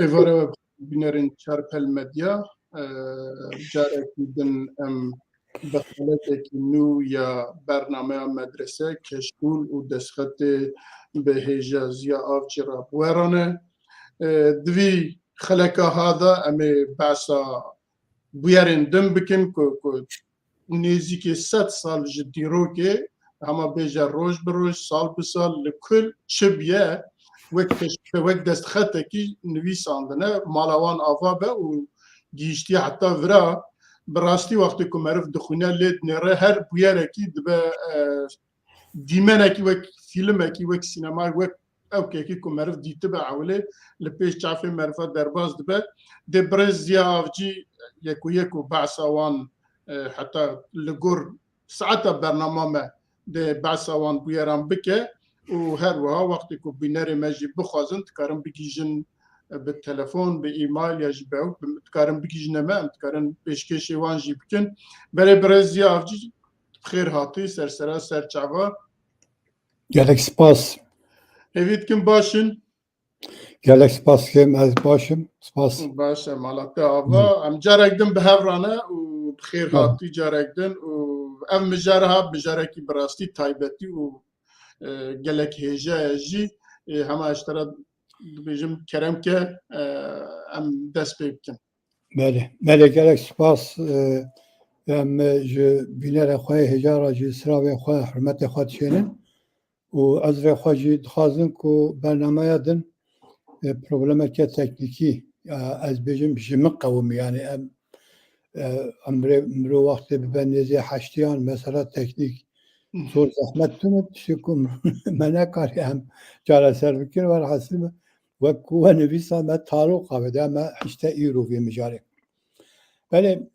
Evara binerin çarpel medya carekî din em bi xeleteke nû ya bernameya medrese keşkûl û destxetê bi hêjaziya avcî re bwerane. Divî xeleka hada em ê behsa bûyerên din bikin ku nêzîkî 100 sal ji dîrokê hema bêje roj bi roj, sal bi sal li kul çi biye wek destxetekî nivîsandine mala wan ava be û gihîştiye heta vira bi rastî wextê ku meriv dixwîne lê dinêre her bûyerekî dibe dîmenekî wek fîlmekî wek sînemayê wek ewkekî ku meriv dîtibe ewlê li pêş çavê meriva derbas dibe dê birêz Ziya Avcî yekûyek û behsa wan heta li gor saeta bername me dê behsa wan bûyeran bike û her wiha wextê ku bînerê me jî bixwazin dikarin bigîjin bi telefon bi email ya ji bew dikarin bigîjine me em dikarin pêşkêşê wan jî bikin berê birêz Ziya Avcî xêr hatî sersera serçava gelek spas hêvî dikim baş in gelek spas kim ez başım spas baş e mala te ava em carek din bi hevrane û bi xêr hatî carek din û ev mijare hat mijarekî bi rastî taybetî û gelek hêja ye jî hema eştera dibêjim keremke em dest pê bikin. Belê gelek spas em ji bînerê xwe hêjara jî siravê xwe hurmetê xwe dişênin û ez vê xwe jî dixwazim ku bernameya din problemeke teknîkî ez bêjim ji min qewimî yani em mirov wextê bibe nêzî heştiyan mesela teknîk zor zehmet tune tiştê ku me nekarî em çareser bikin wer hesî me wek ku we nivîsa me taroqa vede me hişte îro vê mijarê. Belê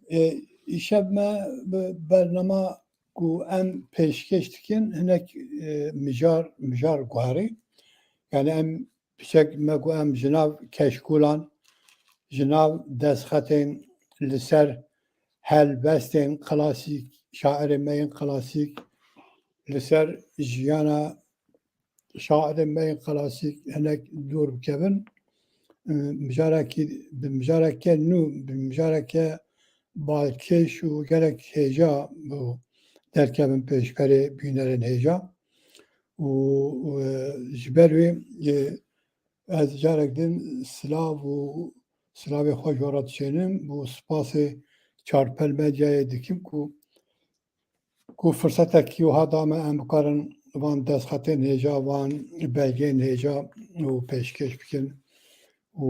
îşev me bi bername ku em pêşkêş dikin hinek mijar guherî yani em piçek me ku em ji nav keşkûlan ji nav destxetên li ser helbestên klasîk şairên me yên klasîk li ser jiyana şairên me yên klasîk hinek dûr bikevin mijareke nû bi mijareke balkêş û gelek hêja derkevin pêşberê bînerên hêja û ji ber wê ez carek din silav û silavê xwe jora dişênim û spasê çarpel medyayê dikim ku firsetekî wiha da me em bikarin van destxetên hêja van belgeyên hêja û pêşkêş bikin û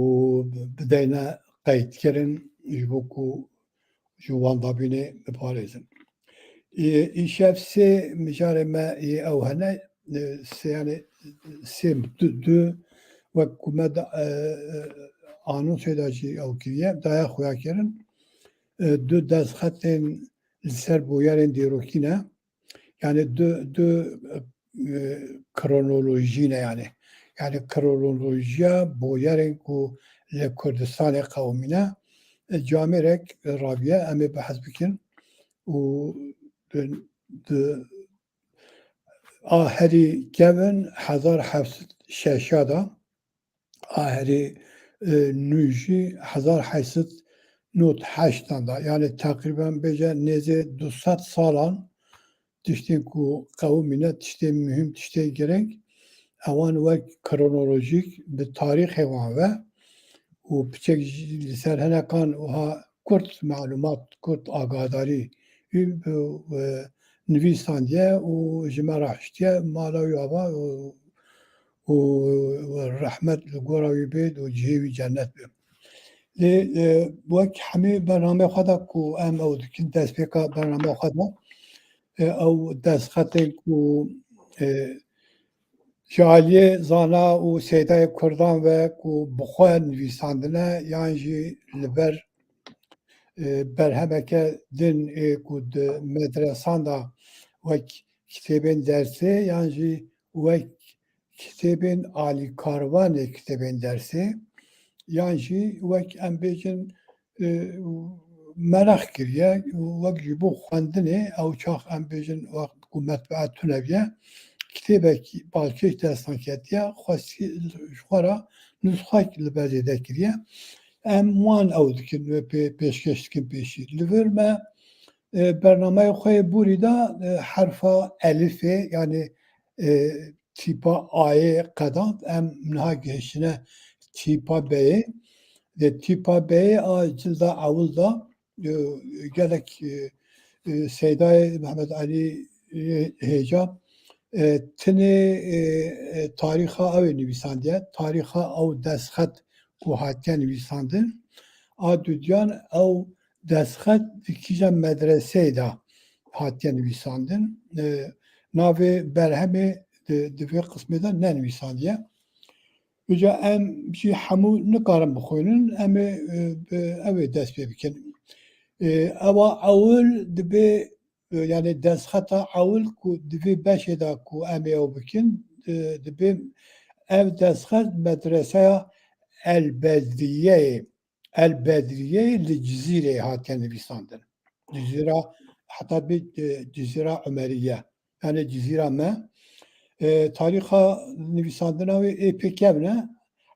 bideyne qeydkirin ji bo ku ji wan dabînê biparêzin. Îşev sê mijarê me ew hene yani sê du wek ku me anonsê da jî ew kiriye daya xuya kirin du destxetên li ser bûyerên dîrokî ne yani du kronolojî ne yani kronolojiya bûyerên ku li Kurdistanê qewimîne camêrek raviye em ê behez bikin û a herî kevin 1700 da a herî nû jî 1898 da yani teqrîben bêje nêzî 200 salan tiştên ku qewimîne tiştê mühim tiştê girêng ewan wek kronolojîk bi tarîxê wan ve û piçek li ser hinekan wiha Kurd malûmat Kurd agadarî nivîsandiye û ji me re hiştiye mala wî ava û rehmet li gora wî bê û cihê wî cennet be. Lê wek hemî bername xwe da ku em ew dikin destpêka bername xwe da ew destxetên ku ji aliyê zana û sêdayê Kurdan ve ku bi xwe nivîsandine yan jî li ber berhemeke din ku di medresan da wek kitêbên dersê yan jî wek kitêbên alîkarvanê kitêbên dersê yan jî wek em bêjin merex kiriye wek ji bo xwendinê ew çax em bêjin ku metbea tuneviye kitêbek balkêş destan ketiye xwara nûsxek li berê de kiriye em wan ew dikin ve pêşkeş dikin pêşî. Li vir me bernameya xwe borî da herfa elifê yani tîpa A'yê qedand em niha gihîştine tîpa B'yê. De tîpa B'yê a cilda ewil da gelek Seydayê Mehmed Alî Hêja tinê tarîxa ew ê nivîsandiye, tarîxa ew destxet ku hatiye nivîsandin, a dudiyan ew destxet di kîja medreseyê de hatiye nivîsandin. Navê berhemê di vê qismê de nenivîsandiye. Uca em jî hemû nikarin bixwînin, em ê ew ê dest pê bikin. Ewa ewil dibe yani destxeta ewil ku divê beşê de ku em ê ew bikin dibe ev destxet medreseya El Bedriyeyê li Cizîrê hatiye nivîsandin. Cizîra heta bê Cizîra Umeriye yani Cizîra me tarîxa nivîsandina wê ê pê kevn e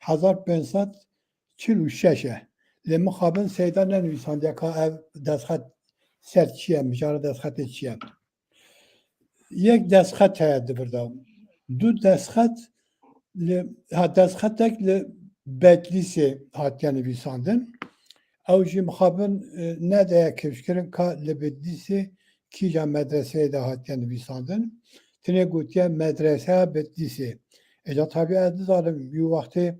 1546 e. Lê mixabin Seyda nenivîsandiye ka ev destxet ser çi ye, mijara destxetê çi ye. Yek destxet heye di vir de. Du destxet destxetek li Bedlîsê hatiye nivîsandin. Ew jî mixabin nedeye kevşkirin ka li Bedlîsê kîja medreseyê de hatiye nivîsandin. Tinê gotiye medreseya Bedlîsê. Eca tabii ez dizanim wî wextê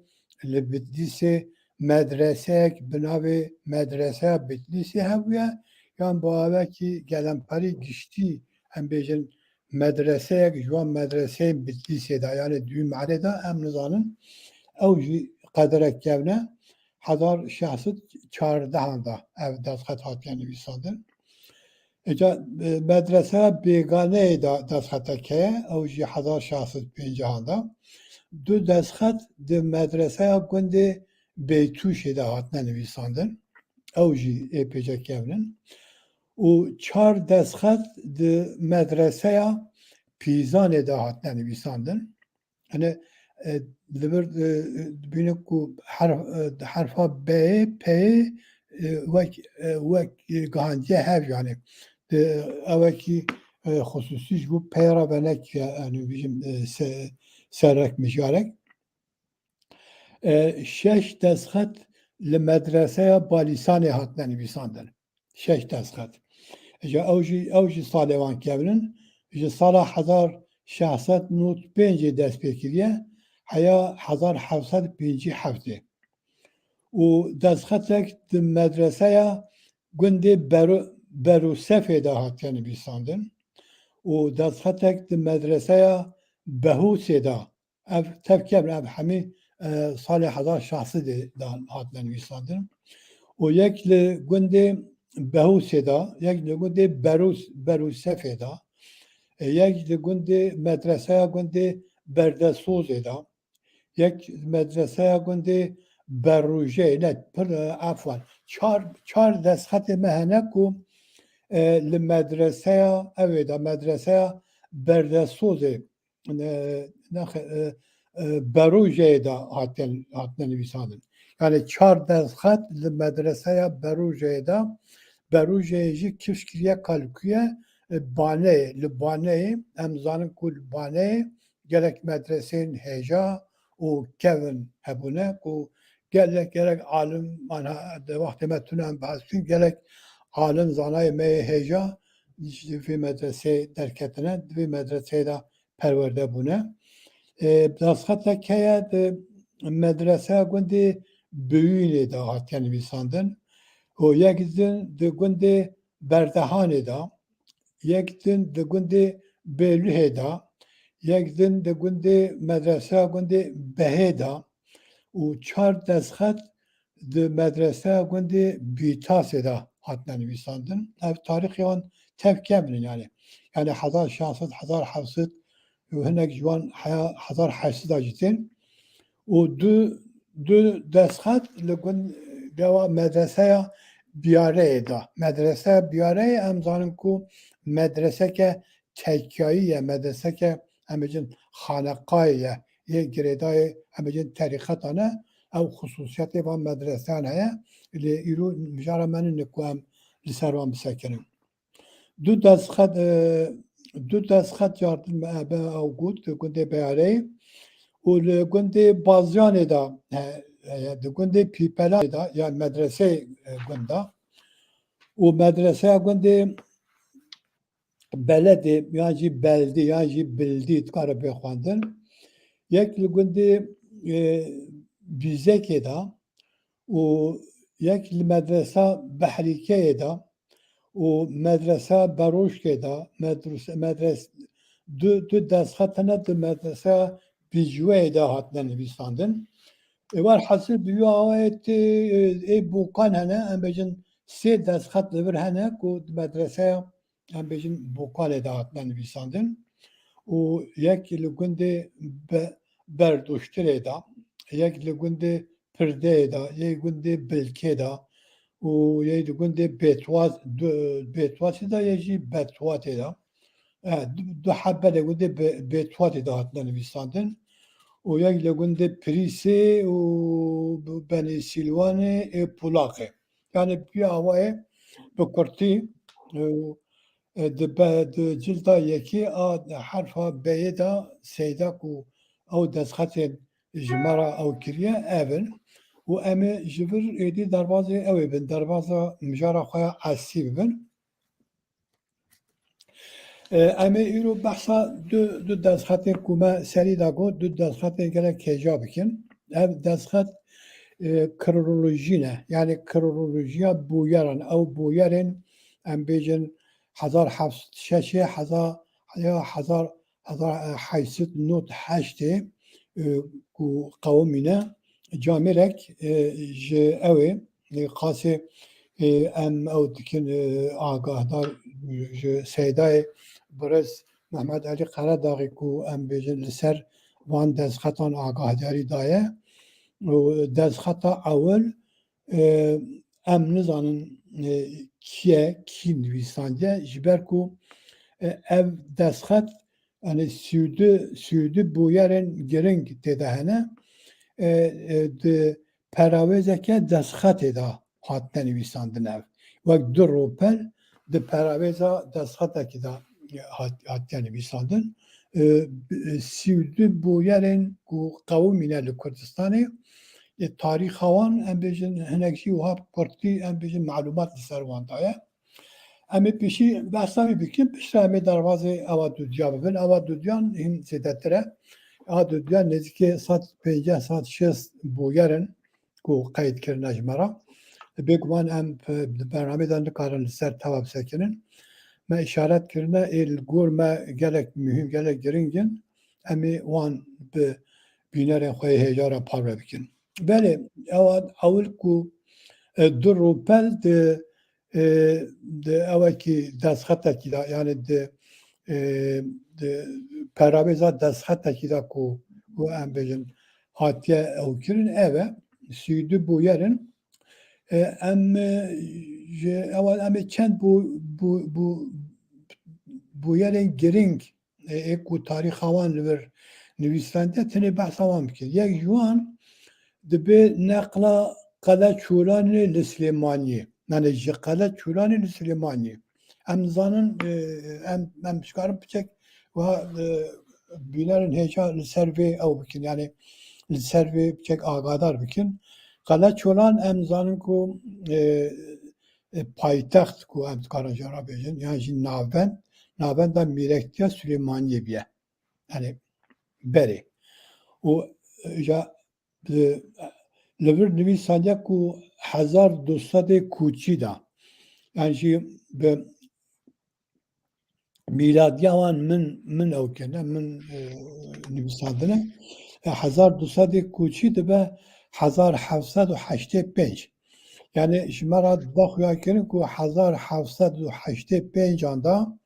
li Bedlîsê medreseyek bi navê medreseya Bedlîsê hebûye yan bi avekî gelemperî giştî em bêjin medreseyek ji wan medreseyên Bedlîsê de yani dû mealê de em nizanin ew jî qederek kevne 1614 da ev destxet hatiye nivîsandin. Eca medreseya Bêganeyê de destxetek heye ew jî 1650 da. Du destxet di medreseya gundê Beytûşê de hatine nivîsandin. Ew jî ê pêca kevnin. û çar destxet di medreseya Pîzanê de hatine nivîsandin. Yani li vir dibînin ku herfa B'yê P'yê wek gihandiye hev yani evekî xusûsî ji bo pê re venek yani bijim serek mijarek. Şeş destxet li medreseya Balîsanê hatine nivîsandin. Şeş destxet. Ew jî salê wan kevnin ji sala 1695 dest pê kiriye heya 1757. û destxetek di medreseya gundê Berûsefê de hatiye nivîsandin. û destxetek di medreseya Behûsê de ev tev kevn ev hemî salê 1600 de hatine nivîsandin. û yek li gundê Behûsê de, yek li gundê Berûsefê de, yek li gundê medreseya gundê Berdesozê de, yek medreseya gundê Berrûjê ne pir afwan çar destxetê me hene ku li medreseya evê de medreseya Berdesozê Berûjê de hatine nivîsandin. Yani çar destxet li medreseya Berûjê de Berûjê jî kişt kiriye kalkuye baneyê li baneyê em zanin ku li baneyê gelek medreseyên hêja û kevin hebûne ku gelek alim de wextê me tune em behs bikin gelek alim zanayê me yê hêja ji vê medreseyê derketine di vê medreseyê de perwerde bûne. Destxetek heye di medreseya gundê Büyünê de hatiye nivîsandin. û yek din di gundê Berdehanê de, yek din di gundê Bêlûhê de, yek din di gundê medreseya gundê Behê de û çar destxet di medreseya gundê Bîtasê de hatine nivîsandin. Ev tarîxê wan tev kevnin yani. Yani 1600 1700 û hinek ji wan heya 1800 jî tên. û du destxet li gund dewa medreseya Biyareyê de. Medreseya Biyareyê em zanin ku medreseke tekkayî ye, medreseke امجن خانقایه یه گریدای امجن طریقتانه او خصوصیت و مدرسانه اللي ایرو مجاره من نکوام لسروان بسکنم دو دستخط جاردن به او گنده بیاره و گنده بازیانه دا گنده پیپلا دا یا مدرسه گنده و مدرسه گنده بلدی یعنی بلدی یعنی بلدی کار بخواندن یک گنده بیزکه دا و یک مدرسه بحریکه دا و مدرسه بروشکه دا مدرسه دو دستخطانه دو مدرسه بیجوه دا هاتنه نویساندن وار حاصل بیو آوایت ای بوکان هنه ام بجن سه دستخط لور هنه که مدرسه ام بجن بوکان دا هاتنه نویساندن و یک لگنده بردوشتره دا یک لگنده پرده دا یک لگنده بلکه دا و یک لگنده بیتواتی دا یکی بیتواتی دا دو حبه لگنده بیتواتی دا هاتنه نویساندن و یک لگنده پریسه و بنی سیلوانه پولاقه یعنی بی آوائه بکرتی د جلدا یکی حرفا بیه دا سیده کو او دستخط جمرا او کریه اول و امه جبر ایدی دروازه اوی بن دروازه مجارا خواه عسی ببن امه ایرو بحثا دو دستخط کومه سری دا گو دو دستخط گره کجا بکن اف دستخط کرولوژی نه یعنی کرولوژیا بویران او بویرن ام بیجن 1706 1898 کو قومینه جامرک ج اوه قاسه ام او دکن آگاهدار ج سیدای برز محمد علی قرداغی کو ام بیجن لسر وان دزخطان آگاهداری دایه و دزخطا اول ام نزانن کی نویسنده جبر کو ev destxet yani südü boyarın giring dedehene de peravezeke destxet eda hatta nivîsandin ev ve du ropel de peraveza destxeteki da hatta nivîsandin südü boyarın ku kavmine li Kurdistanê tarih hawan em bêjin hinek jî wiha kurtî em bêjin malumat li ser wan daye Emi pişi behsa bikin pişra emi darvazê ava dudiya bibin ava dudiyan hin zêdetir e ava dudiyan nêzîkî sed pênceh sed şêst boyerin ku qeydkirine ji me re bêguman em di bernamê de nikarin li ser teva bisekinin me îşaret kirine ê li gor me gelek mühim gelek giringin emê wan bi bînerên xwe yê hêjara parve bikin belê ewa ewil ku du ropel de evvelki destxetekî da yani de peravêza destxetekî da ku em bêjin hatiye ew kirin ev e südü bûyerin em ji ewel em ê çend bûyerên giring ê ku tarîxa wan li vir nivîsande tenê behsa wan bikin yek ji wan dibe neqla Qele Çûlanê li Silêmaniyê yani ji Qele Çûlanê li Silêmaniyê em zanin em şikarin biçek wiha bînerên hêja li ser vê ew bikin yani li ser vê biçek agadar bikin Qele Çûlan em zanin ku paytext ku em dikarin jara bêjin yani jî navbenda Mîrektiya Silêmaniyê bûye yani berê û ja li vir nivîsandiye ku 1200 kûçî da yani jî bi mîladiya wan min ew kirine min nivîsandine 1200 kûçî dibe 1785 yani ji me re daxuya kirin ku 1785 da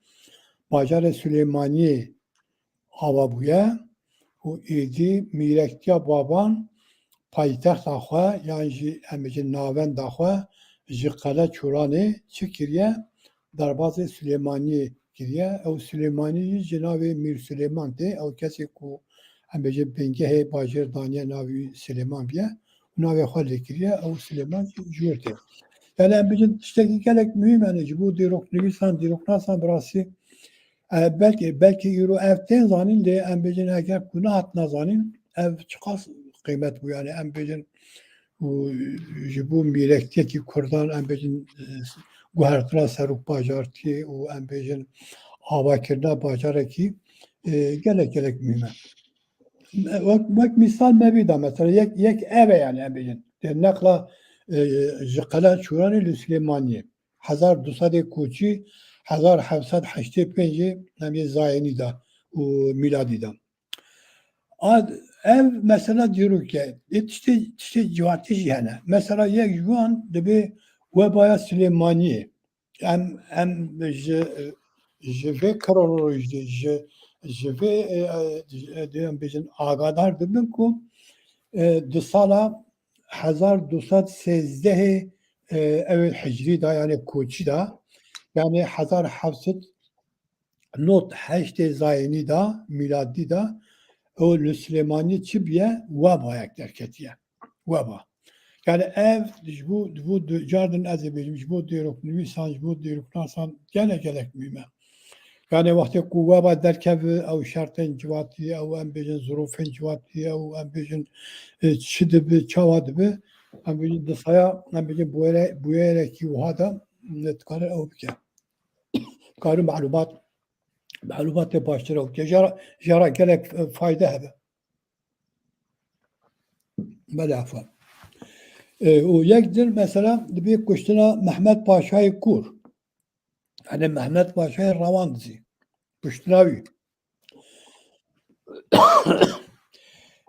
bajarê Silêmaniyê ava bûye û êdî Mîrektiya Baban paytexta xwe yan jî em bêjin navenda xwe ji Qele Çûlanê çi kiriye derbasê Silêmaniyê kiriye ew Süleymanî ji navê Mir Süleyman tê ew kesê ku em bêjin pêngehê bajêr daniye navê Süleyman biye û navê xwe lê kiriye ew Süleyman ji wir tê. Yani em bêjin tiştekî gelek mühim yani ji bo dîroknivîsan dîroknasan bi rastî belkî îro ev tên zanîn lê em bêjin eger ku nehat nazanîn ev çiqas qîmet bû yani em bêjin û ji bo mîrektiyekî Kurdan em bêjin guhertina serok bajartiyê û em bêjin avakirina bajarekî gelek mühim e. Wek misal me da mesela yek ev e yani em bêjin neqla ji qela Çûranê li Silêmaniyê 1200 koçî 1785 em ê zayînî da û miladî da. Ev mesela dîroke tiştê ciwatî jî hene. Mesela yek ji wan dibe webaya Silêmaniyê em ji vê kronolojî ji vê em bêjin agadar dibin ku di sala 1213 ew hicrî da yani koçî da yani 1708 zayînî da miladî da o li Silêmaniyê çi biye webayek derketiye. Weba. Yani ev ji bo cardin ez ê bêjim ji bo dîroknivîsan ji bo dîroknasan gelek mühim e. Yani wextê ku weba derkeve ew şertên ciwatî ew em bêjin zirofên ciwatî ew em bêjin çi dibe çawa dibe em bêjin di saya em bêjin bûyerekî wiha da dikare ew bike. Karî malumatê baştir ew bike. Jara gelek fayda hebe. Belafan. û yek din mesela dibe kuştina Mehmed Paşayê Kur. Yani Mehmed Paşayê Rewan dizî. Kuştina wî.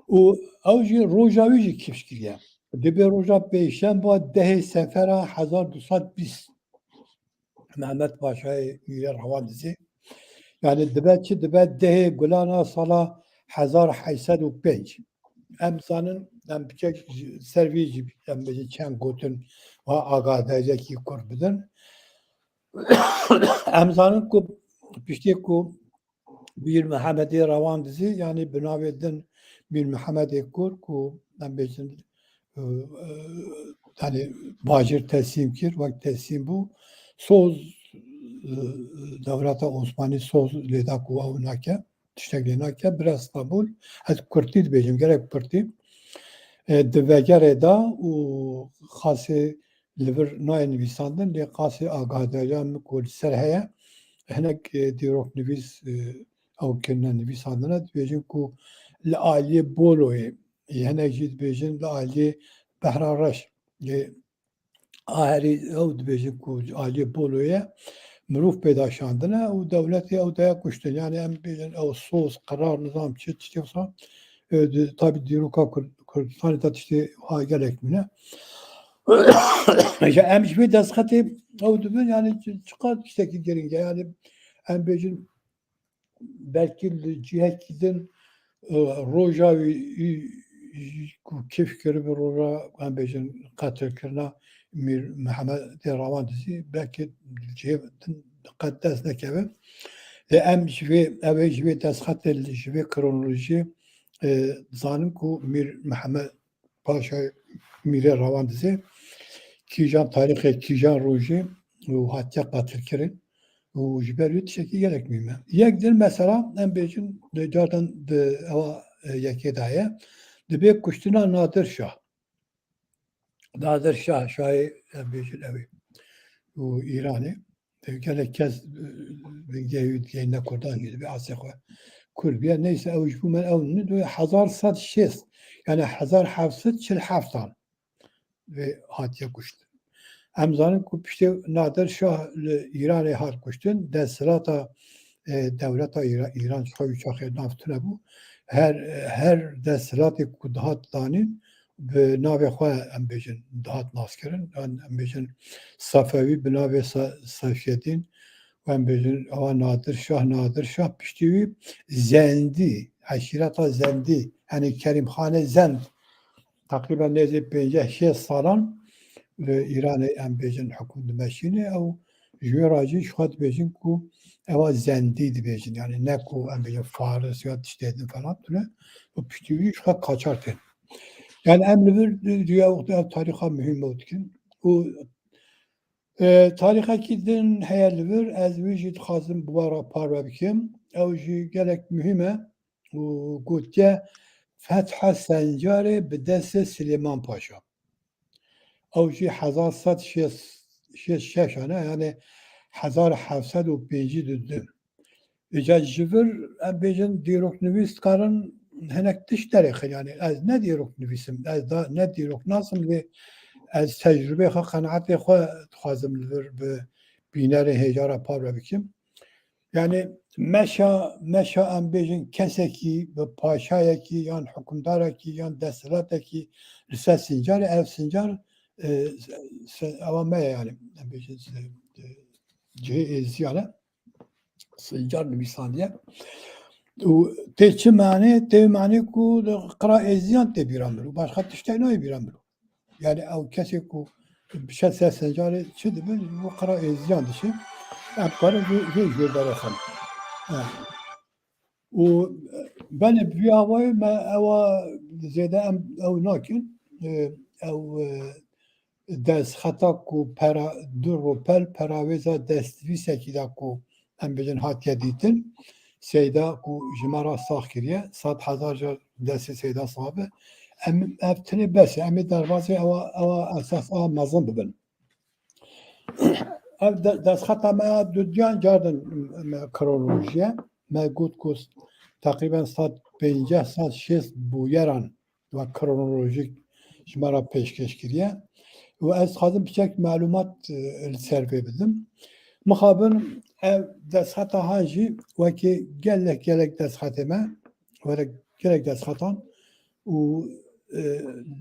û ew jî roja wî jî kîş kiriye. Dibe roja pêşemba dehê sefera 1220 Mehmed Paşayê Mîrê Rewan dizî. Yani dibe dehê gulana sala 1805. Em zanin em biçek ser vî jî em bêjin çend gotin ve agadayekî kur bidin. Em zanin ku piştî ku Mir Mehemedê Rewan dizî yani bi navê din Mir Mehemedê Kur ku em bêjin yani bajêr teslîm kir wek teslîm bû soz Dewleta Osmanî soz lê da ku ew nake tiştek lê nake bir Stenbul ez Kurtî dibêjim gerek Kurtî di vegerê da û xasê li vir nayê nivîsandin lê qasê agadariya min ku li ser heye hinek dîroknivîs ew kirine nivîsandine dibêjin ku li aliyê Boloyê hinek jî dibêjin li aliyê Behrareş lê aherî ew dibêjin ku aliyê Boloyê mirov pêdaşandine û dewletê ew daya kuştin yani em bêjin ew soz qerar nizam çi tiştê wisa tabii dîroka Kurdistanê da tiştê wiha gelek mîne. Em ji vê destxetê ew dibin yani çiqas tiştekî giring e yani em bêjin belkî li cihekî din roja wî ku kêf kiribe roja em bêjin qetilkirina Mir Mehemedê Rewan dizî belkî cihê din qet dest nekeve. Em ji vê ew ê ji vê destxetê ji vê kronolojiyê dizanin ku Mir Mehemed Paşa Mîrê Rewan dizê kîjan tarîxê kîjan rojê û hatiye qetilkirin û ji ber wê tiştekî gelek mühim e. Yek din mesela em bêjin cardan di ewa yekê da ye dibe kuştina Nadir Şah. Nadir Şah şahê em bêjin ew ê û Îranê gelek kes gehîne Kurdan jî dibe asê xwe kur biye neyse ew ji bo me ew nidwe 1706 yani 1747 ve hatiye kuştin. Em zanin ku piştê Nadir Şah li Îranê hat kuştin desthilata dewleta Îran ji xwe wî çaxê nav tune bû her desthilatê ku dihat danîn bi navê xwe em bêjin dihat naskirin em bêjin Safewî bi navê Sefyedîn em bêjin ewa Nadir Şah piştî wî Zendî eşîreta Zendî yani Kerimxane Zend takriben nêzî 56 salan li Îranê em bêjin hikûm dimeşînê ew Juracı şuat bejin ku eva zendi dibejin yani ne ku em bejin Faris ya tiştedin falan tüne o piştiği şuat kaçarken. Yani emri bir dünya tariha mühim oldukin. O tariha gidin hayal bir ez vücut hazım bu ara parve bikim. Ev jî gelek mühime o gotiye Fetha Sencari bi destê Süleyman Paşa. Ew jî 1706 yani 1752 Îca ji vir em bêjin dîroknivîs dikarin hinek tişterê xwe yani ez ne dîroknivîsim ez da ne dîrok nasim lê ez tecrübê xwe qenaetê xwe dixwazim li vir bi bînerê hêjara parve bikim. Yani meşa em bêjin kesekî bi paşayekî yan hukumdarekî yan desthilatekî li ser sincarê ev sincar ewa me ye yani em bêjin cihê êziyane sincar nivîsandiye û tê çi manê tê manê ku li qira êziyan tê bîran bir û başqa tiştek nayê bîran bir yani ew kesê ku bişe ser sincarê çi dibin bu qira êziyan dişe em karin vê jêrberê xin û benê vî awayê me ewa zêde em ew nakin ew destxeta ku pera du ropel peravêza destvîsekî da ku em bêjin hatiye dîtin Seyda ku ji me re sax kiriye 100,000 jar destê Seyda saxabe em ev tinê bes e em ê derbasê ewa esas a mezin bibin. Ev destxeta me ya duyan cardin kronolojiye me got ku teqrîben 150-160 bûyeran ve kronolojik ji me re pêşkêş kiriye û ez dixwazim biçek malûmat li ser vê bidim. Mixabin ev destxeta han jî wekî gelek destxetê me gelek destxetan û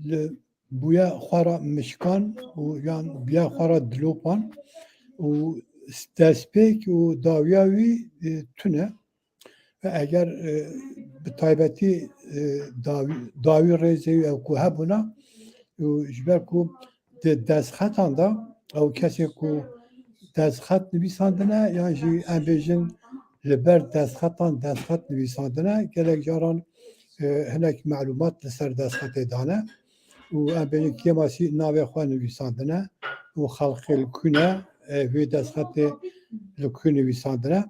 li bûye xwe re mişkan û yan bûye xwe re dilopan û destpêk û dawiya wî tune ve eger bi taybetî dawî rêzê wî ew ku hebûna û ji ber ku di destxetan da ew kesê ku destxet nivîsandine yan jî em bêjin li ber destxet nivîsandine gelek caran hinek malûmat li ser destxetê dane û em bêjin kêmasî navê xwe nivîsandine û xelkê li kû ne vê destxetê li kû nivîsandine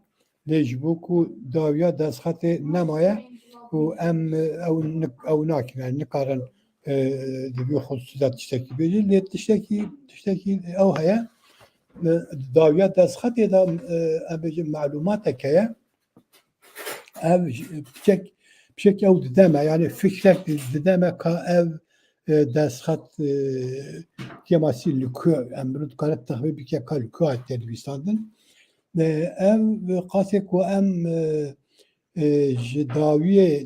lê ji bo ku dawiya destxetê nemaye û em ew nakin yani nikarin di vê xusûsiyet tiştekî bêjin lê tiştekî ew heye dawiya destxetê de em bêjin malûmatek heye ev piçek ew dide me yani fikrek dide me ka ev destxet kêmasî li ku em dikare texmîn bike ka li ku hatiye nivîsandin ev qasê ku em ji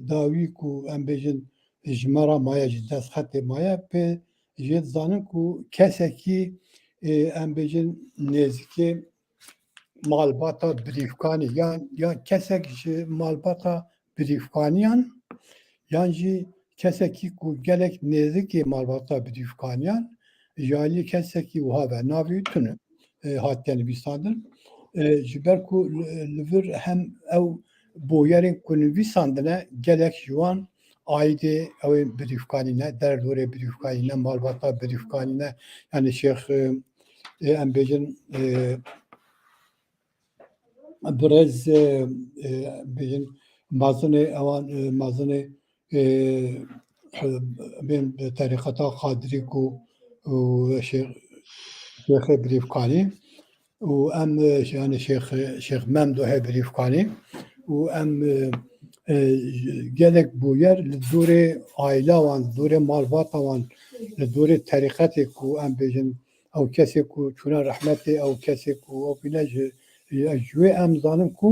dawî ku em bêjin ji me re maye ji destxetê maye pê jê dizanin ku kesekî em bêjin nêzîkî malbata birîvkanî yan kesek ji malbata birîvkaniyan yan jî kesekî ku gelek nêzîkî malbata birîvkaniyan ji alî kesekî wiha ve navê tune hatiye nivîsandin ji ber ku li vir hem ew boyerên ku nivîsandine gelek ji wan aîdê ew ê birîvkanîne derdorê birîvkanîne malbata birîvkanîne yani şêx em bêjin birez bêjin mezinê ewan mezinê bên terîqeta Qadirî ku şêxê birîvkanî û em yani şêx Memduhê birîvkanî û em gelek bûyer li dorê aîla wan li dorê malbata wan li dorê terîqetê ku em bêjin ew kesê ku çûne rehmetê ew kesê ku ew bîne ji wê em zanin ku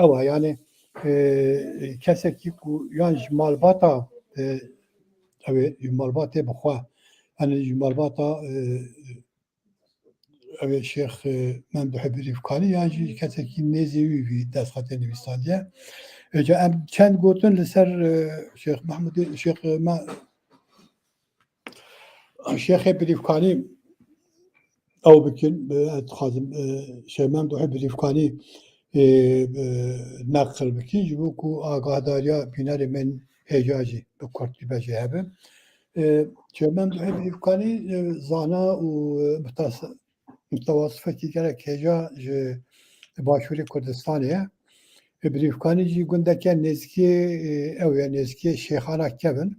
ew e yani kesekî ku yan ji malbata ew ê ji malbatê bixwe yani ji malbata ew ê şêx Memduhê birîvkanî yan jî kesekî nêzî wî vî destxetê nivîsandiye Êca em çend gotin li ser şêx Mehmudê şêxê birîvkanî او بكن خازم شمام دو حب ريفكاني نقل بكين جبوكو آگاهداریا بینار من هجاجي بكورتي بجي هبه شمام دو حب ريفكاني زانا و متواصفة كي gerek هجا باشوری کردستانیه بریفکانی جی گنده که نزکی او یا نزکی شیخانه کبن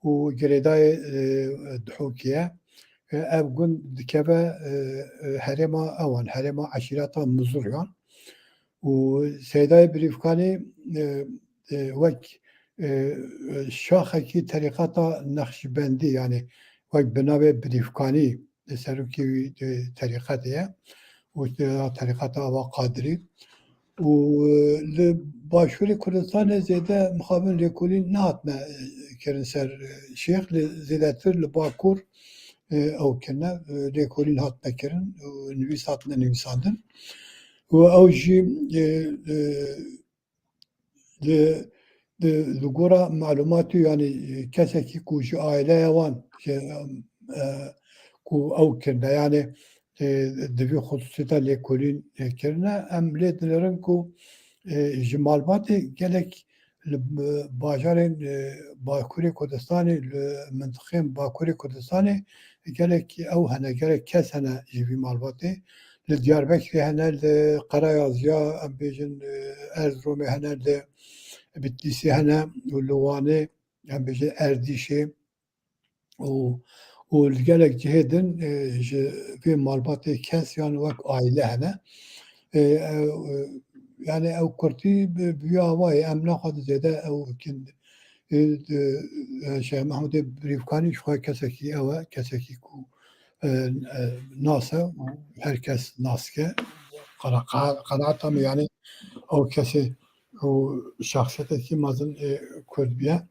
و گریدای دحوکیه او گند دکبه هرما اوان هرما عشیراتا مزوریان و سیدای بریفکانی وک شاخه کی طریقاتا نقشبندی یعنی وک بنابه بریفکانی سروکی طریقاتیه و طریقاتا و قادری و لباشوری کردستان زیده مخابن لیکولی نهاتنا کرن سر شیخ زیدتر لباکور او کنه لیکولی نهاتنا کرن و نویس هاتنا نویساندن و او جی لگورا معلوماتو یعنی کسی که کوچ آیله وان کو او کنه یعنی دوی خصوصیتا لیکولین کرنه ام لید لرن کو جمالبات گلک باجارن باکوری کردستانی منطقه باکوری کردستانی گلک او هنه گلک کس هنه جوی مالباتی لدیاربکری هنه لقرایازیا ام بیجن ارزرومی هنه لبتلیسی هنه ولوانه ام بیجن اردیشه و الجلك جهدن في مالباتي كاس يعني وك عائلة هنا يعني او كرتي بيواي ام ناخذ زيادة او كن شيخ محمود بريفكاني شوي كسكي او كسكي كو ناسا هركس ناسكه قناعتهم يعني او كسي او شخصيته كي مازن كرد بيه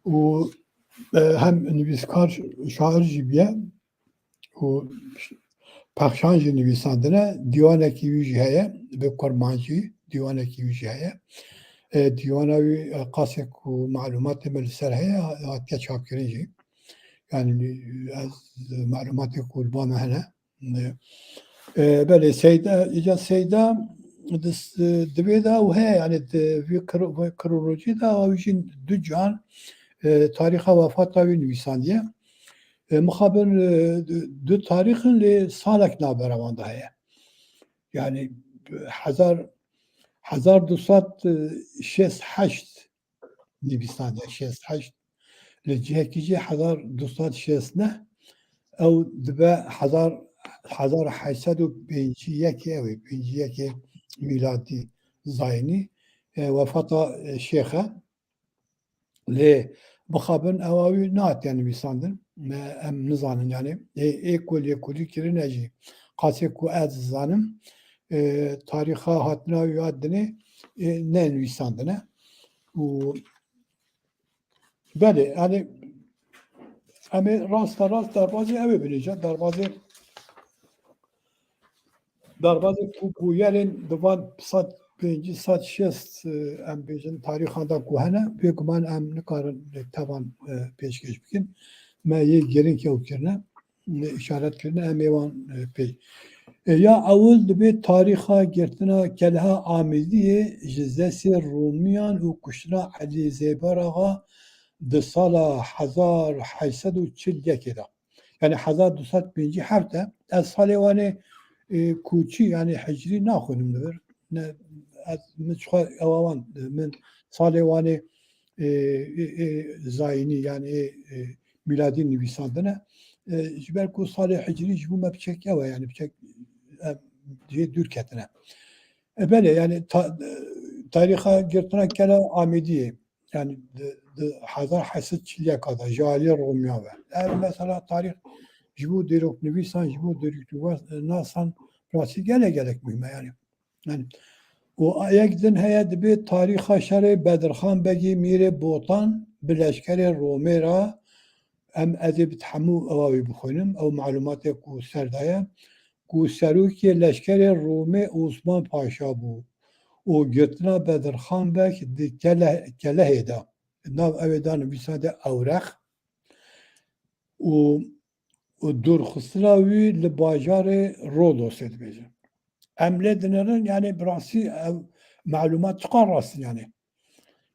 و هم نویسکار شاعر جیبیه و پخشانج نویساندنه دیوانه کی ویجی هیه به کرمانجی دیوانه کی ویجی هیه دیوانه وی قاسک و معلومات ملسر هیه هاتیا چاپ کرنجی yani az معلومات قلبان هنه بله سيدا إجا سيدا دبيدا وهي يعني في كرولوجي دا ويجين دجان تاریخ وفات و نویسندیه مخابر دو تاریخ لی سالک نابرمانده هست یعنی 1268 نویسنده 68 لجهه کیجی 1260 نه او دبه 1851 میلادی زاینی وفات شیخه لی بخابن اواوی نات yani بیساندن ام نزانن yani ekoli kirin eji qaseku az zanım tariha hatna yadını ne nüvisandına u bale yani ama rast darbazı eve bileceğim darbazı ku yerin divan sat Birinci saat şest em bejin tarihanda kuhane pekman em nikarin taban peşkeş bikin me ye gerin ki okirne işaret kirne em evan pey ya avul dibe tariha gertina kelha amidiye jizesi Rumiyan u kuşra Ali Zebarağa de sala 1840 yani 1201 hafta az salevane کوچی یعنی حجری ناخونم دبر نه از مشخص اوان من سالوانه زاینی یعنی میلادی نویساندنه جبر کو سال حجری جبو ما بچک یا yani بچک diye dürketine böyle yani tariha girtine kela amidi yani hazar hasit çilya kadar jali Romya ve yani mesela tarih jibu derok nüvisan jibu derok nasan rasi gerek mühim yani o ayakdin heyet bir tarih şer'i Bedirhan Begi Mire Botan bileşkeri Romera em edib tamu avavi bixonim ev malumat ku serdaya ku seruki leşkeri Rome Osman Paşa bu o götüne Bedirhan Beg di keleheda nav evedan bisade avrak o durxistina wî li bajarê Rodosê dibêje. Em lê dinêrin yani birasî ev malumat çıkan rastî yani.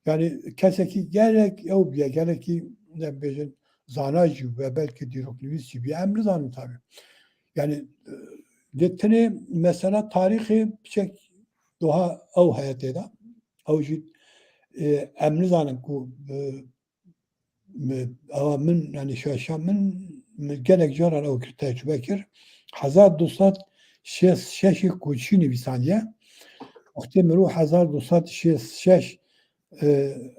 Yani kesekî gelek ew biye gelekî ne bêjin zana jî ve belki dîroknivîs jî biye em nizanin tabii. Yani lê tenê mesela tarîxê biçek doha ew heye têda. Ew jî em nizanin ku ewa min yani şaşa min gelek caran ew kir tecrübe kir. 1266 koçî nivîsandiye. Wextê mirov 1266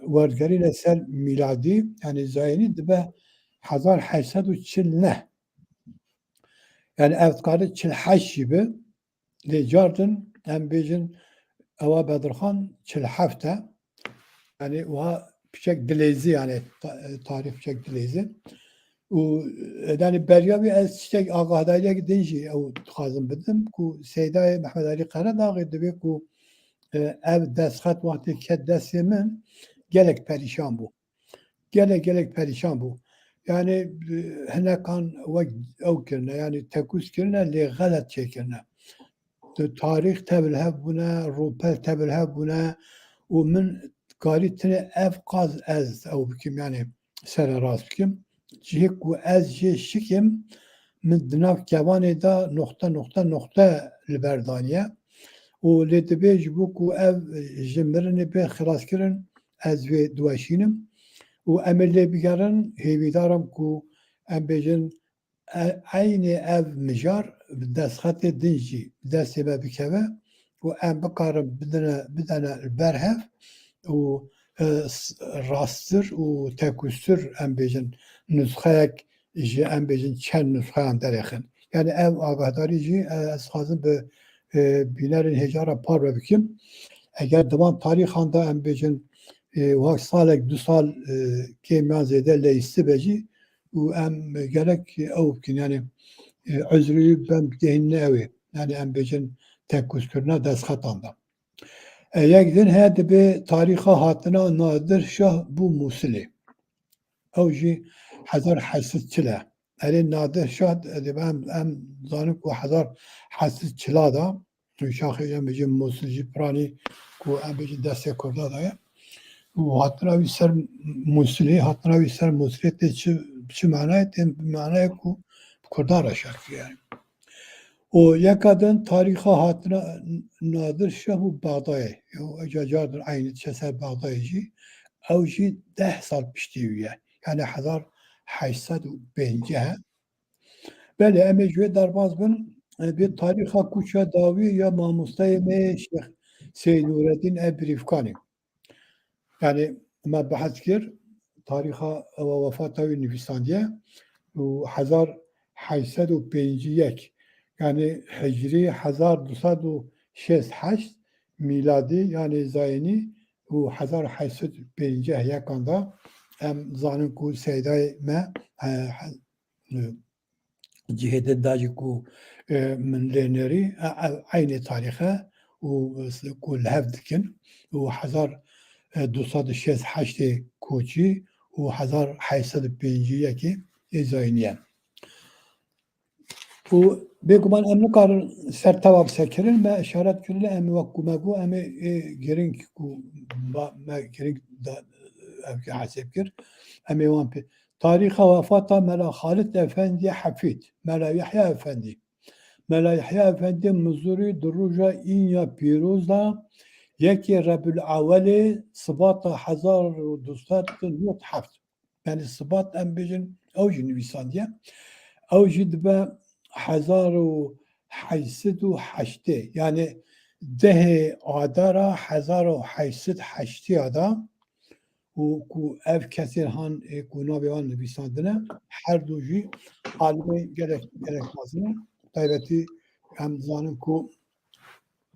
wergerîne ser mîladî yani zayînî dibe 1849. Yani ev dikare 48 jî be lê cardin em bêjin ewa Bedirxan 47 e. Yani wiha piçek dilêzî yani tarîx piçek dilêzî. û yani beriya wî ez tiştek agahdariye din jî ew dixwazim bidim ku Seydayê Mehmed Alî Qaradağê dibe ku ev destxet wextê ket destê min gelek perîşan bû. Gelek perîşan bû. Yani hinekan wek ew kirine yani tekûz kirine lê xelet çêkirine. Tarîx tevil hev bûne, ropel tevil hev bûne û min karî tinê ev qaz ez ew bikim yani sere rast bikim. Cihê ku ez jê şikim min di nav kevanê da nokta li ber daniye û lê dibe ji bo ku ev ji mirinê bê xilaskirin ez vê diweşînim û em ê lê bigerin hêvîdaram ku em bêjin aynê ev mijar bi destxetê din jî destê me bikeve û em bikarin bidene li ber hev û rastir û tekûstir em bêjin nusxeyek ji em bêjin çend nusxeyan derexin. Yani ev agahdari jî ez dixwazim bi bînerên hêjara par ve bikim. Eger divan tarîxan da em bêjin wak salek du sal kêmiyan zêde lêîstî be jî û em gerek ew bikin yani ezrî bem gehînine ew ê. Yani em bêjin tekûzkirina destxetan da. Yek din heye dibe tarîxa hatina Nadir Şah bû Musilê. Ew jî 1840 e. Erê Nadir Şah dibe em zanin ku 1840 da şaxê em bêjin Musil jî piranî ku em bêjin destê Kurda da ye. û hatina wî ser Musilê hatina wî ser Musilê tê çi manayê tê bi manayê ku Kurdan re şerkî yani. û yeka din tarîxa hatina Nadir Şah û Bexdayê. Eca cardin aynî diçe ser Bexdayê jî ew jî 10 sal piştî wî ye. Yani 1805 he. Belê em ê ji wê derbas bin bê tarîxa kûça dawî ya mamosteyê me Şeyx Seyyid Nûreddîn Ebrîfkanî. Yani me behs kir tarîxa ewa wefata wî nivîsandiye û 1851 yani Hicrî 1268 mîladî yani zayînî û 1851 yekan da em zanin ku Seydayê me cihê din da jî ku min lê nerî aynê tarîxe û ku li hev dikin û 1268 koçî û 1851 zayîniye. û bêguman em nikarin ser teva bisekirin me işaret kirine em wek ku me got em ê giring ku me giring evkî hesêb kir em ê wan pê tarîxa wefata Mela Xalit Efendi Hefîd, Mela Yahya Efendi. Mela Yahya Efendi Mizûrî di roja înya pîroz da yekê Rebûl-Awelê sibata 1297. Yani sibat em bêjin ew jî nivîsandiye. Ew jî dibe 1808 yani dehê Adara 1808 da û ku ev kesên han ku navê wan nivîsandine her du jî alimê gelek mezin in. Taybetî em dizanin ku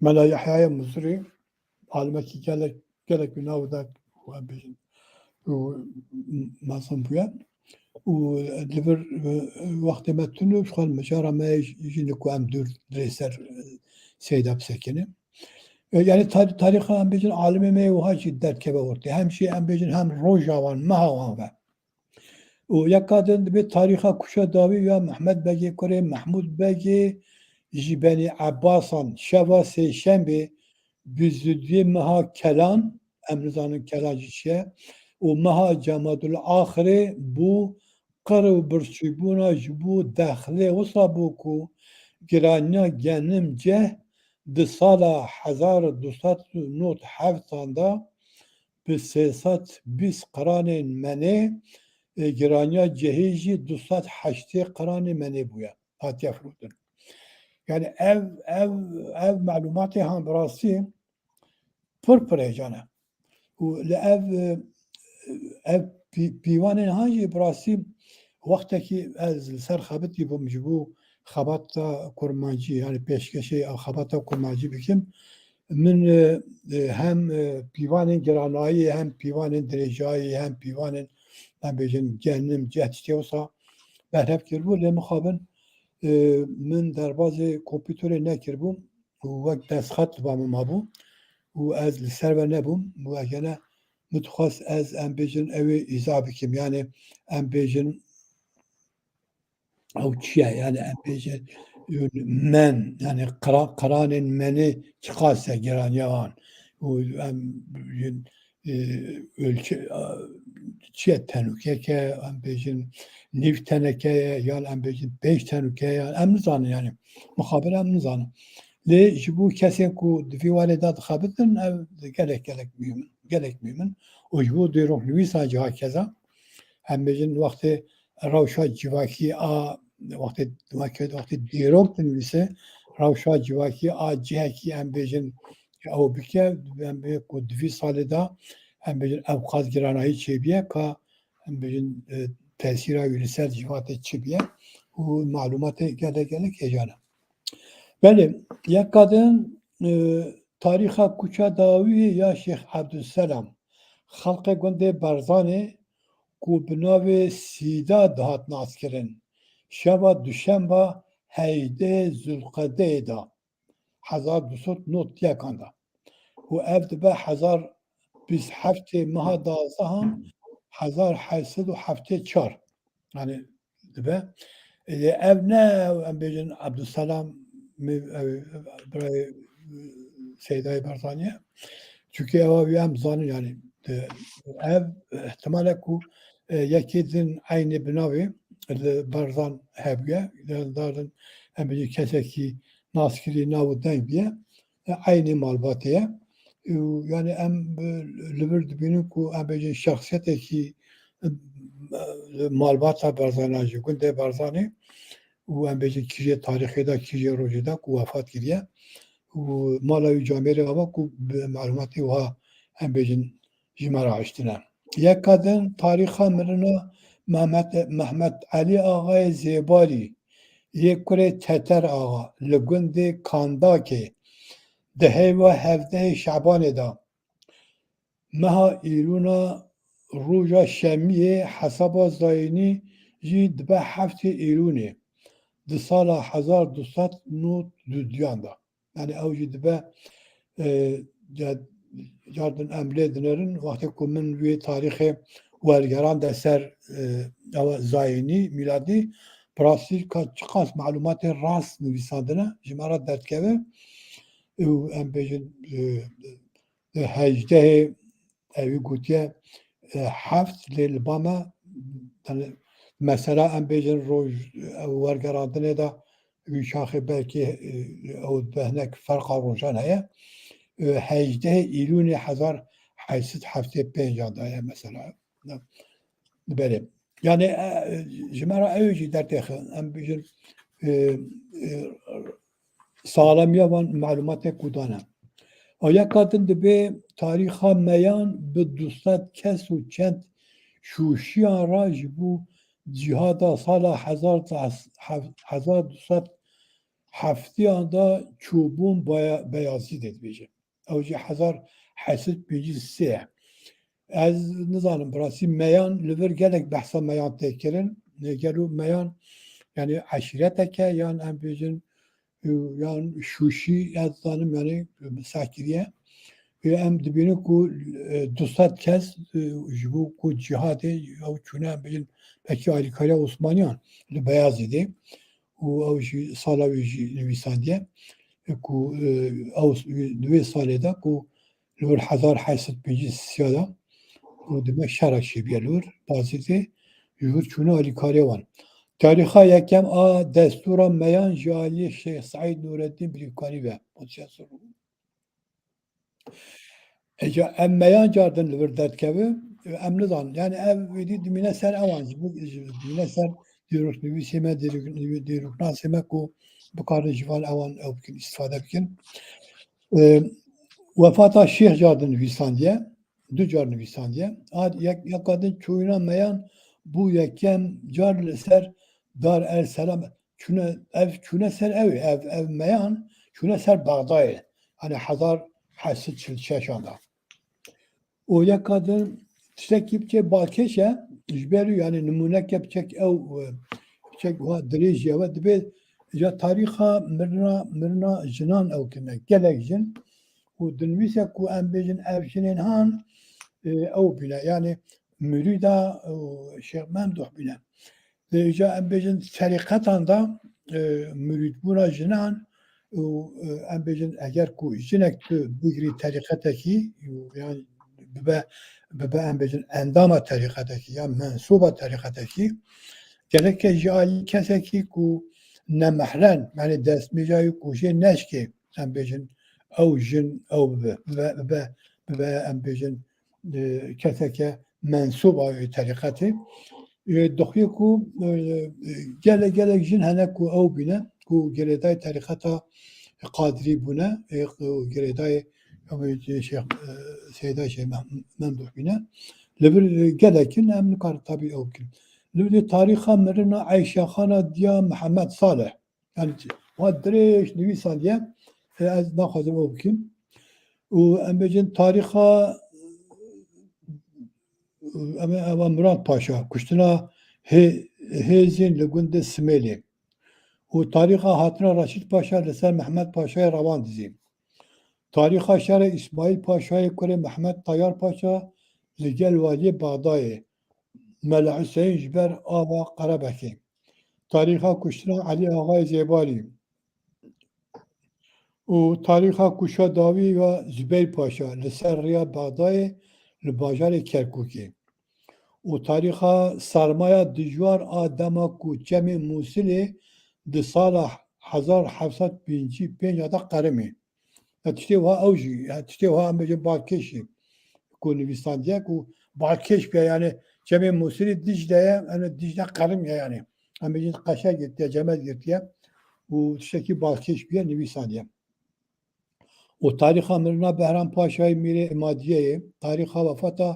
Mela Yahyaya Mizûrî alimekî gelek wî nav da em bêjin mezin bûye û li vir wextê me tune xwe mijara me jî ku em dûr dirê ser Seyda bisekinin. Yani tarîxa em bêjin alimê me wiha jî derkeve ortê. Hem jî em bêjin hem roja wan meha wan ve. و یک کادن به تاریخ کشا داوی یا محمد بگی کره محمود بگی جبنی عباسان شوا سه شنبه بزودی مها کلان امروزان کلان جیشه و مها جماد الاخره بو قرو برچیبونا جبو داخله وصا بو کو گرانیا گنم جه ده سال 1297 دا به 320 قران منه گرانیا جهیجی 208 قران منه بویا هاتی افرودن yani ev malumatı هم براسي پر هجانه و لأف ev پیوان هاجي براسي وقتی که از سر خبتی بوم جبو خبات کرمانجی yani پیشکشی او خبات کرمانجی بکم من هم پیوان گرانایی هم پیوان درجایی هم پیوان من بیجن جهنم جهتشتی وصا برهب کربو لمخابن من در باز کامپیوتر نکربوم و وقت دست خط با ما بوم و از سر و نبوم و اگر متخصص از ام بیجن اوی ایزا بکم yani ام بیجن او چیه yani ام بیجن من yani قران منی çıkarsa giranyan و ام بیجن ölçü çiğ tenüke ke ام بیجن نیو teneke yani ام بیجن 5 tenüke yani em nizanı yani muhabir em nizanı li jibu kesin ku divivale da xabitin ev gelek mümin o jibu diyorum Luisa ciha keza em بیجن وقتی روشا جواکی a وقتی دیروک تنویسه روشا جواکی a ciheki em بیجن او بکه em به ku 2 ساله da em بیجن evkaz giranayı çebiye ka em بیجن tesira yürüsel civatı çebiye bu malumatı gelek hecana. Benim یک kadın tariha kuça davi ya Şeyh Abdüsselam خلق گنده برزانه کو بناوی سیدا دهات ناسکرین شبا دوشنبه هیده زلقده دا 1200 یکانده و اف دبه 1027 ماه 12 هم 1874 yani دبه ev ne em bejin Abdüsselam برای سیدای برزانیه çünkü ev hem zanı yani ev ihtimale ku yekî din aynı binavê li barzan hebiye darin em bêjin kesekî naskirî nav û deng biye aynı malbateye yani em li bir dibînin ku em bêjin şexsiyetekî malbata barzana jî gundê barzanê û em bêjin kîjê tarîxê da kîjê rojê da ku wefat kiriye û mala wî camerê ava ku bi malumatê wiha em bêjin ji me re aştine. Yek kadın tariha mirina Mehmet Ali Ağayê Zêbalî yê kurê Teter Ağa li gundê Kandakê di hêva 17 Şebanê da meha îrûna roja şemiyê hesaba zayînî jî dibe 7 îrûnê di sala 1292 da yani ew jî dibe cardin em lê dinerin wextê ku min wê tarîxê wergeran de ser zayînî miladî pirasî ka çi qas malumatê rast nivîsandine ji me re derdkeve û em bêjin 18 evî gotiye heft lê li ba me mesela em bêjin roj wergerandinê da wî şaxê belkî ew behnek ferqa rojan heye 18 İlûnê 1875 da ye mesela berê yani ji me re ew jî derdtêxin em bêjin salemiya wan malumatê ku dane yek kadin dibe tarîxa meyan bi 200 kes û çend şûşiyan ra ji bo cihada sala 1207 da çûbûn beyazî dibêje ew jî 1853 ez nizanim birasî meyan li vir gelek behsa meyan tê kirin gelo meyan yani eşîreteke yan em bêjin yan şûşî ez zanim yani misakiriye em dibînin ku 200 kes ji bo ku cihadê ew çûne bêjin pekî alîkariya Osmaniyan li Beyazîdê û ew jî sala wê jî nivîsandiye ku ew di wê salê de ku li wir 1853 da û dime şerek şêbiye li wir Bazîdê ji wir çûne alîkariya wan. Tarixa yekem a destûra meyan ji aliyê Şeyx Saîd Nûreddîn birîvkarî ve Eca em meyan cardin li vir derkeve em nizanin yani ev wêdî dimîne ser ewan ji dimîne ser dîroknivîsê me dîroknasê me ku bikarin ji van ewan ew bikin îstîfade bikin. Wefata Şeyx cardin nivîsandiye, du car nivîsandiye. Yeka din çûyîna meyan bû yekem car li ser Dar el Selam çûne ser ev meyan çûne ser Bexdayê hani 1846 da. O yeka din tiştekî biçe balkêş e ji ber wî yani nimûneke biçek ew biçek wa dirêj ve dibe ya tarîxa mirina jinan ew kine gelek jin û dinivîse ku em bêjin ev jinên han ew bîne yani mürîda Şeyx Memduh bîne. Ja em bêjin serîqetan da mürîdbûna jinan û em bêjin eger ku jinek tu bigirî terîqetekî yani bibe em bêjin endama terîqetekî ya mensûba terîqetekî geleke ji alî kesekî ku nemehren yani destmêcayî ku jê neşkê em bêjin ew jin ew bibe em bêjin keseke mensûba wê terîqetê dixuye ku gelek jin hene ku ew bîne ku girêdayê terîqeta Qadirî bûne girêdayê Şeyx Seyda Şeyx Memduh bîne li vir gelekin em nikarin tabî ew bikin. Li vir tarîxa mirina Eyşexana Diya Mihemed Saleh yani wa dirêj nivîsandiye ez naxwazim ew bikim û em bêjin tarîxa ewa Murad Paşa kuştina hêzên li gundê Smêlê û tarîxa hatina Reşîd Paşa li ser Mehmed Paşayê Rewan dizî. Tarîxa şerê İsmaîl Paşayê kurê Mehmed Tayar Paşa li gel waliyê Bexdayê Mele Hüseyin ji ber ava Qerebekê. Tarîxa kuştina Elî Axayê Zêbalî û tarîxa kuşa Dawî ve Zübeyr Paşa li ser rêya Bexdayê li bajarê Kerkûkê. û tarîxa sarmaya dijwar a dema ku çemê Mûsilê di sala 1755 da qerimê. Tiştê wiha ew jî tiştê wiha em bêjin balkêşî ku nivîsandiye ku balkêş be yani çemê Mûsilê Dicle'ye yani Dicle qerim ye yani. Em bêjin qeşe girtiye Cemed girtiye û tiştekî balkêş biye nivîsandiye. û tarîxa mirina Behram Paşayê Mîrê İmadiyeyê, tarîxa vefata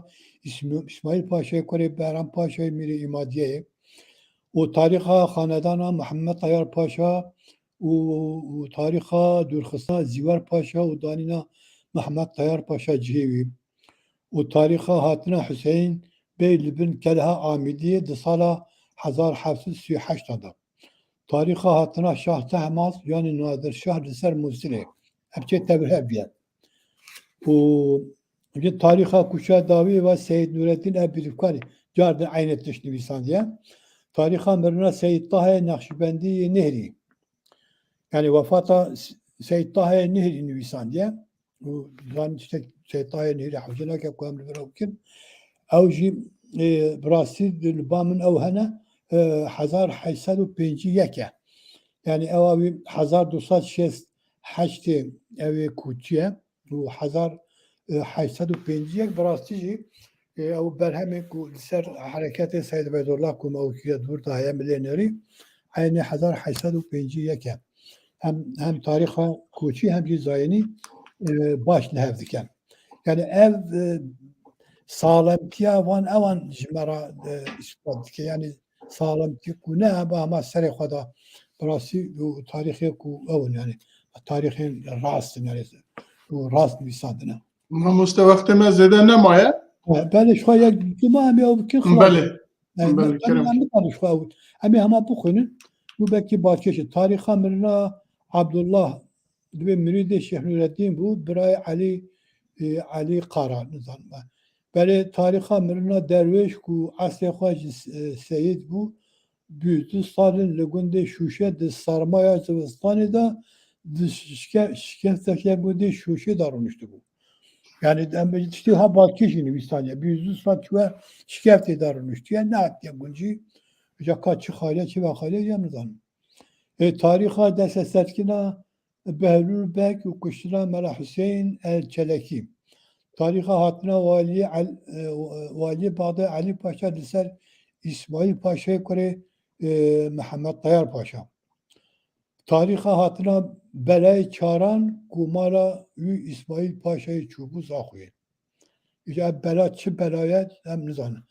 İsmaîl Paşayê kurê Behram Paşayê Mîrê İmadiyeyê û tarîxa xanedana Mehmed Tayar Paşa û tarîxa dûrxistina Zîwer Paşa û danîna Mehmed Tayar Paşa cihê wî û tarîxa hatina Hüseyin Bey li bin Kelha Amîdiyê di sala 1738 da. Tarîxa hatina Şah Tehmaz yani Nadir Şah li ser Mûsilê. Hepçe tevheb ye. û tarîxa kuşa Dawî ve Seyyid Nûreddîn ev birîvkarî cardin aynê tiş nivîsandiye. Tarîxa mirina Seyyid Tahê Neqşibendî Nihrî yani wefata Seyyid Tahê Nihrî nivîsandiye û zanîn tiştek Seyyid Tahê Nihrî hewce nake ku em li vir ew bikin. Ew jî bi rastî li ba min ew hene 1851 e. Yani ewa wî 1268 evê kûçî ye û 1851 bi rastî jî ew berhemê ku li ser hereketê Seyyid Beydullah ku mewkiya dûr da heye milênerî aynê 1851 e. Hem tarîxa kûçî hem jî zayînî baş li hev dike. Yani ev salemtiya wan ewan ji me re îspat dike yani salemtî ku ne hebe hema serê xwe da bi rastî tarîxê ku ew in yani tarîxên rast in yani rast nivîsandine. Mamoste wextê me zêde nemaye? Belê ji xwe yek cuma em ew bikin Belê. Belê, kerem. em nikarin ji xwe em ê hema bixwînin û belkî balkêş e. Tarîxa mirina Abdullah divê mirîdê Şeyx Nûreddîn bû birayê Elî علی قرا نزان بله تاریخا مرنا درویش کو اصل خواج سید بو büyüdü Stalin Legunde şuşe de sarmaya Zıvistan'ı da şirketteki bu de şuşe darılmıştı bu. Yani işte ha balki şimdi Vistanya büyüdü Stalin şirkette darılmıştı. Yani ne yaptı buncu? Ya kaçı hale ki ve hale yanıdan. Tariha desesetkina Behlül Bek ve Kuşra Mela Hüseyin El Çeleki. Tariha hatına Vali Bağda Ali Paşa Liser İsmail Paşa'ya göre Muhammed Tayyar Paşa. Tariha hatına belay çaran kumara İsmail Paşa'yı çubuğu zahuye. İşte bela çi belaya hem nizanı.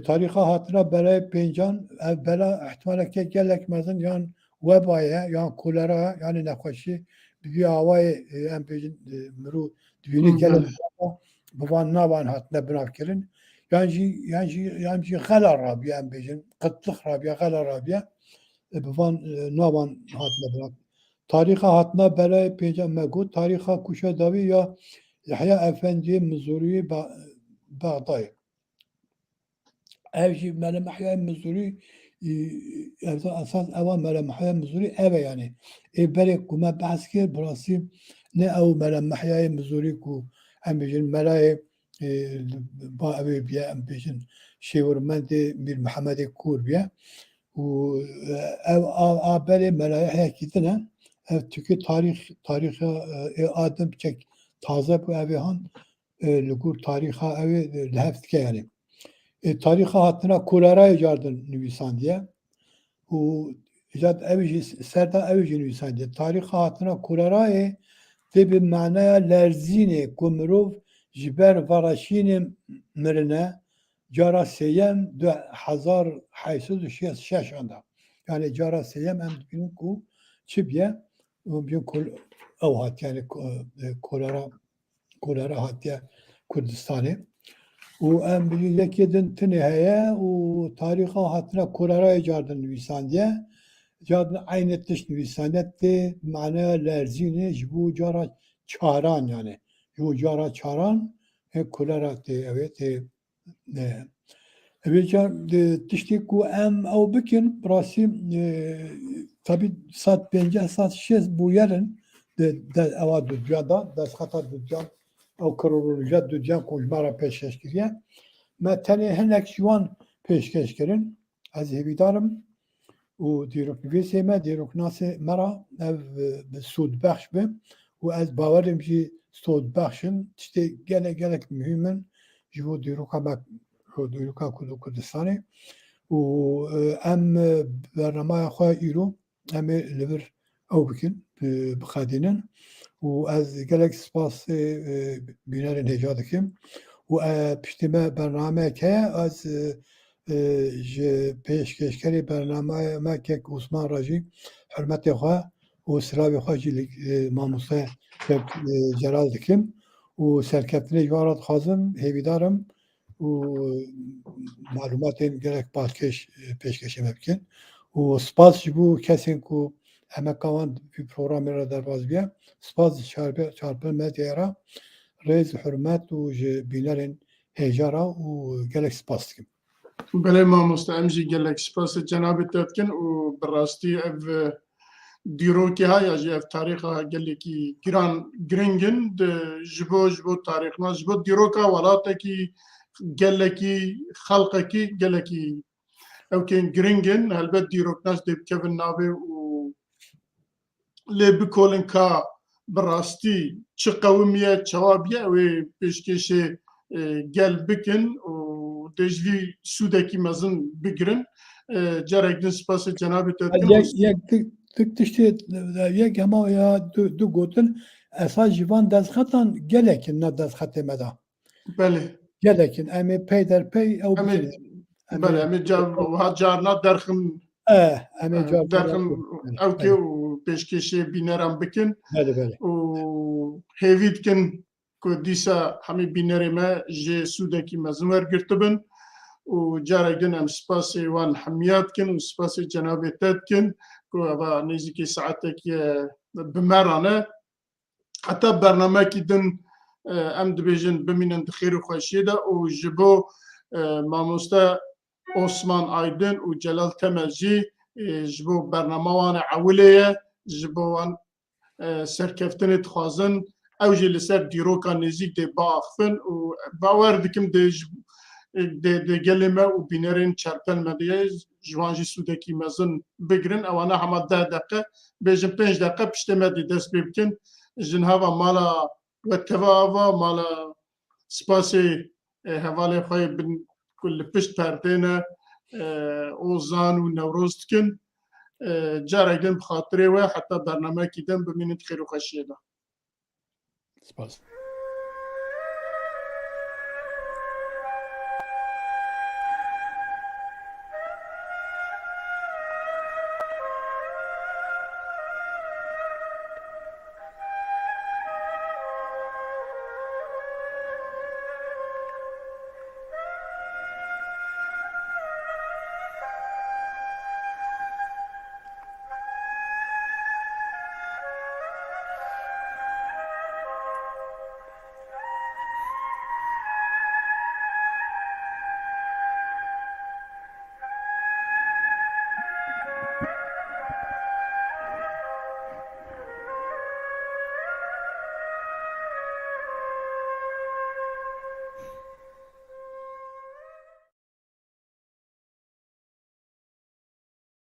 Tariha hatına belay pencan bela ihtimale ki gelek mezun yan vebaya yan kolera yani nekhaşi bir havayı hem pejin mru düğünü gelek baban naban hatına bırakırın. Yani gala Rabia hem pejin kıtlık Rabia gala Rabia baban naban hatına bırak. Tariha hatına belay pencan megu tariha Kuşadavi ya Yahya Efendi Muzuri Bağday. Evji mele Yahya Muzuri esas eva mele Yahya Muzuri eve yani. Bere kuma bahske burası ne ev mele Yahya Muzuri ku hem bejin mele ba evi biya hem bejin şevrmende bir Muhammed Kur biya. و bere mele Yahya kitine ev tükü tarih adem çek taze bu evi han lugur tariha evi lehftke yani. Tariha hatına kulara icardın nüvisan diye. Bu icad evi serda evi nüvisan diye. Tariha hatına kulara de bir manaya lerzine kumrov jiber varaşine mirine cara seyem 2086 anda. Yani cara seyem hem gün ku çibiye bir kol avhat yani kulara hatta Kurdistan'ı. و ام یکی دن تنهایه و تاریخ هاتنا کلرای جاردن نویسانده جاردن عینتش نویسانده ده معنی لرزینه جبو جارا çaran yani جبو جارا çaran کلرا ده evet evet tişti ku em او bikin burası tabi saat 5 saat 6 bu yarın de ava dünyada da hata dünya او کرولوژیا دوجان کوجمارا پیشکش کردیه ما تنه هنک جوان پیشکش کردن از هیویدارم و دیروک نویسه ما دیروک ناس مرا سود بخش به و از باورم جی سود بخشن işte gelek mühimmen جو دیروکا ما دیروکا کردستانی و ام برنامه خواه ایرو ام لبر او بکن بخادینن و از gelek spas binarin heca dikim و piştime bername ke az peşkeşkeri bername me kek Osman Raji hürmeti xwe و sıravi xwe jî mamoste celal dikim و serkeftinê jwara dixwazim hêvîdarim û malumatên gelek balkêş pêşkêşê me bikin û spas ji bo kesên ku emekawan bir programı ra derbas biye spas çarpı medyara rez hürmet u bilerin hejara u gelek spas dikim. Bele mamoste em jî gelek spas cenabê te dikin û bi rastî ev dîrokê haya jî ev tarixa gelekî giringin ji bo tarixna ji bo dîroka welatekî gelekî xelqekî gelekî evkên giringin helbet dîroknas dê bikevin navê û lê bikolin ka bi rastî çi qewimiye çawabiye ew ê pêşkêşê gel bikin û dê ji vî sûdekî mezin bigirin carek din spasê cenabê te dikim. Yek tiştê yek hema ya du gotin esas jivan destxetan gelekin ne destxetê me da. Belê. Gelekin em ê pey derpey ew bikin. Belê em ê carna derxin em ê derxin ewkê û pêşkêşê bîneran bikin û hêvî dikin ku dîsa hemî bînerê me jê sûdekî mezin wergirtibin û carek din em spasê wan hemiya dikin û spasê cenabê te dikin ku eva nêzîkî saetekî bi me re ne heta bernamekî din ام دبیجن بمینن خیر و خوشی ده و جبو ماموستا عثمان آیدن و جلال تمرجی جبو برنامه وان عولیه جبو وان سرکفتن تخوازن او جی لسر دیروکا نزیک ده باخفن و باور دکم ده گلمه و بینرین چرپل مدیه جوانجی سودکی مزن بگرن اوانا همه 10 دقیقه بیجن 5 دقیقه پشتمه دی دست ببکن جنهاوا مالا و تواوا مالا سپاسی حوالی خواهی بن کل پشت پردینه اوزان و نوروز کن جارك دم بخاطري حتى برنامج كدم بمين تخيرو خشيدا. سپاس.